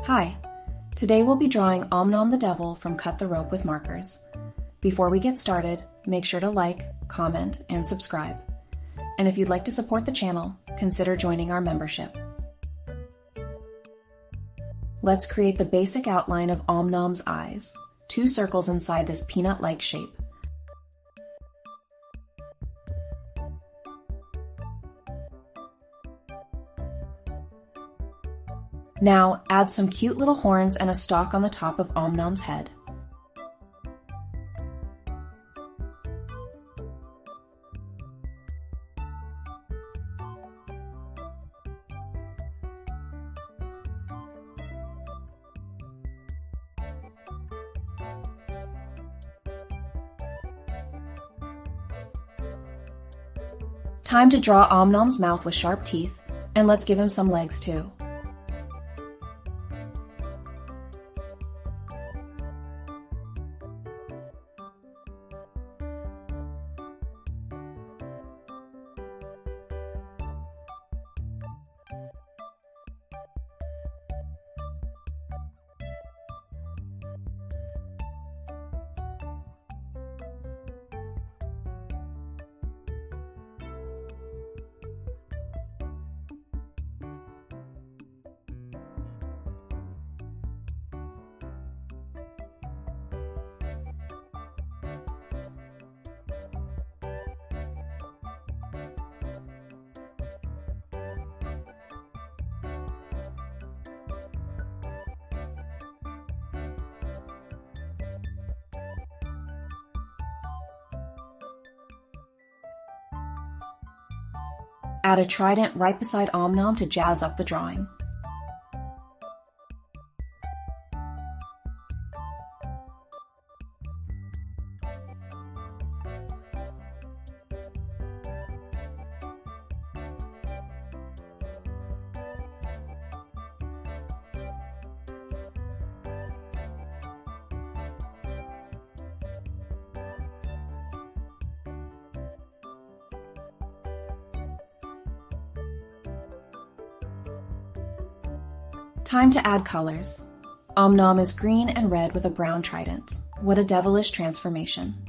Hi, today we'll be drawing Om Nom the Devil from Cut the Rope with markers. Before we get started, make sure to like, comment, and subscribe. And if you'd like to support the channel, consider joining our membership. Let's create the basic outline of Om Nom's eyes, 2 circles inside this peanut-like shape. Now, add some cute little horns and a stalk on the top of Om Nom's head. Time to draw Om Nom's mouth with sharp teeth, and let's give him some legs too. Add a trident right beside Om Nom to jazz up the drawing. Time to add colors. Om Nom is green and red with a brown trident. What a devilish transformation.